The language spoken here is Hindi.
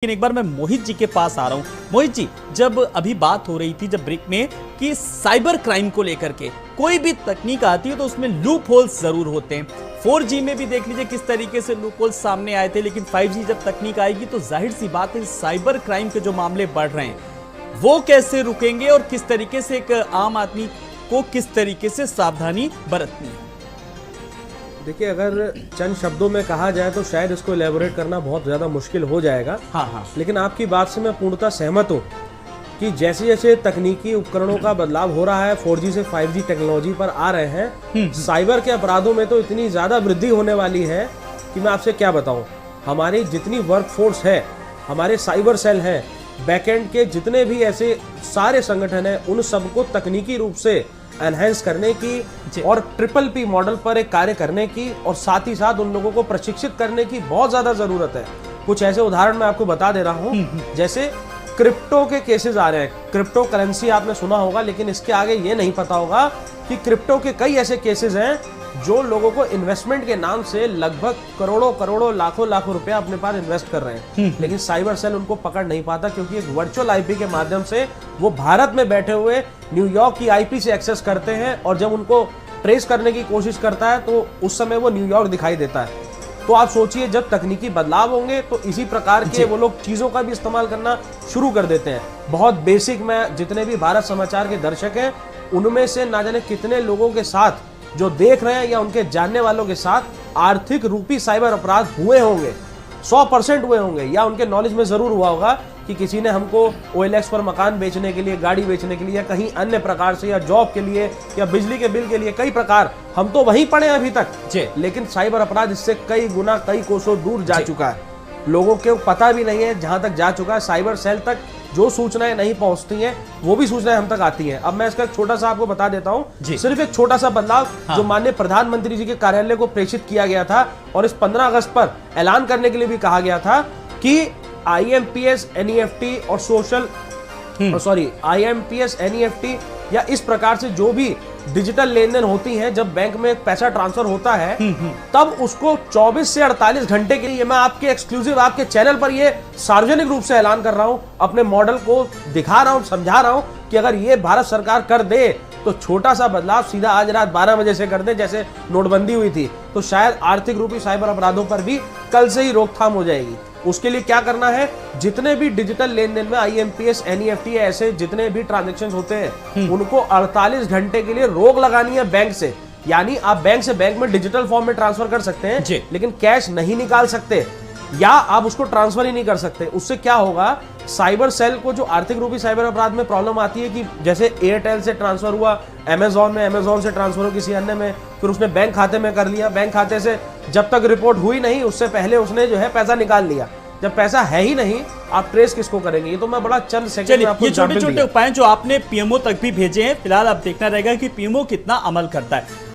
लेकिन एक बार मैं मोहित जी के पास आ रहा हूं। मोहित जी, जब अभी बात हो रही थी जब ब्रेक में कि साइबर क्राइम को लेकर के कोई भी तकनीक आती है तो उसमें लूप होल्स जरूर होते हैं। 4G में भी देख लीजिए किस तरीके से लूप होल्स सामने आए थे, लेकिन 5G जब तकनीक आएगी तो जाहिर सी बात है साइबर क्राइम के जो मामले बढ़ रहे हैं वो कैसे रुकेंगे और किस तरीके से एक आम आदमी को किस तरीके से सावधानी बरतनी है। देखिए, अगर चंद शब्दों में कहा जाए तो शायद इसको एलैबोरेट करना बहुत ज़्यादा मुश्किल हो जाएगा। हाँ। लेकिन आपकी बात से मैं पूर्णतः सहमत हूँ कि जैसे जैसे तकनीकी उपकरणों का बदलाव हो रहा है, 4G से 5G टेक्नोलॉजी पर आ रहे हैं, साइबर के अपराधों में तो इतनी ज़्यादा वृद्धि होने वाली है कि मैं आपसे क्या बताऊँ। हमारी जितनी वर्कफोर्स है, हमारे साइबर सेल हैं, बैकएंड के जितने भी ऐसे सारे संगठन हैं, उन सबको तकनीकी रूप से एनहेंस करने की और PPP मॉडल पर एक कार्य करने की और साथ ही साथ उन लोगों को प्रशिक्षित करने की बहुत ज्यादा जरूरत है। कुछ ऐसे उदाहरण मैं आपको बता दे रहा हूं, जैसे क्रिप्टो के केसेस आ रहे हैं। क्रिप्टो करेंसी आपने सुना होगा, लेकिन इसके आगे ये नहीं पता होगा कि क्रिप्टो के कई ऐसे केसेस हैं जो लोगों को इन्वेस्टमेंट के नाम से लगभग करोड़ों लाखों रुपया अपने पास इन्वेस्ट कर रहे हैं, लेकिन साइबर सेल उनको पकड़ नहीं पाता क्योंकि एक वर्चुअल आईपी के माध्यम से वो भारत में बैठे हुए न्यूयॉर्क की आईपी से एक्सेस करते हैं और जब उनको ट्रेस करने की कोशिश करता है तो उस समय वो न्यूयॉर्क दिखाई देता है। तो आप सोचिए, जब तकनीकी बदलाव होंगे तो इसी प्रकार के वो लोग चीजों का भी इस्तेमाल करना शुरू कर देते हैं। बहुत बेसिक, मैं जितने भी भारत समाचार के दर्शक हैं उनमें से ना जाने कितने लोगों के साथ जो देख रहे हैं या उनके जानने वालों के साथ आर्थिक रूपी साइबर अपराध हुए होंगे, 100% हुए होंगे, या उनके नॉलेज में जरूर हुआ होगा कि किसी ने हमको OLX पर मकान बेचने के लिए, गाड़ी बेचने के लिए या कहीं अन्य प्रकार से, या जॉब के लिए या बिजली के बिल के लिए, कई प्रकार हम तो वहीं पड़े अभी तक। लेकिन साइबर अपराध इससे कई गुना, कई कोसों दूर जा चुका है। लोगों को पता भी नहीं है, जहां तक जा चुका है साइबर सेल तक जो सूचनाएं नहीं पहुंचती हैं वो भी सूचनाएं हम तक आती हैं। अब मैं इसका छोटा सा आपको बता देता हूं, सिर्फ एक छोटा सा बदलाव जो माननीय प्रधानमंत्री जी के कार्यालय को प्रेषित किया गया था और इस 15 अगस्त पर ऐलान करने के लिए भी कहा गया था कि IMPS NEFT और IMPS NEFT या इस प्रकार से जो भी डिजिटल लेन देन होती है, जब बैंक में पैसा ट्रांसफर होता है तब उसको 24 से 48 घंटे के लिए, मैं आपके एक्सक्लूसिव आपके चैनल पर ये सार्वजनिक रूप से ऐलान कर रहा हूं, अपने मॉडल को दिखा रहा हूं, समझा रहा हूं कि अगर ये भारत सरकार कर दे तो छोटा सा बदलाव सीधा आज रात 12 बजे से कर दे, जैसे नोटबंदी हुई थी, तो शायद आर्थिक रूपी साइबर अपराधों पर भी कल से ही रोकथाम हो जाएगी। उसके लिए क्या करना है, जितने भी डिजिटल लेन देन में IMPS NEFT ऐसे जितने भी ट्रांजैक्शंस होते हैं उनको 48 घंटे के लिए रोक लगानी है बैंक से। यानी आप बैंक से बैंक में डिजिटल फॉर्म में ट्रांसफर कर सकते हैं लेकिन कैश नहीं निकाल सकते या आप उसको ट्रांसफर ही नहीं कर सकते। उससे क्या होगा, साइबर सेल को जो आर्थिक रूपी साइबर अपराध में प्रॉब्लम आती है कि जैसे एयरटेल से ट्रांसफर हुआ अमेजॉन में, अमेजॉन से ट्रांसफर हो किसी अन्य में, फिर उसने बैंक खाते में कर लिया, बैंक खाते से जब तक रिपोर्ट हुई नहीं उससे पहले उसने जो है पैसा निकाल लिया। जब पैसा है ही नहीं, आप ट्रेस किसको करेंगे। ये तो मैं बड़ा चंद सेकंड में आपको ये छोटे छोटे उपाय जो आपने PMO तक भी भेजे हैं, फिलहाल अब देखना रहेगा कि PMO कितना अमल करता है।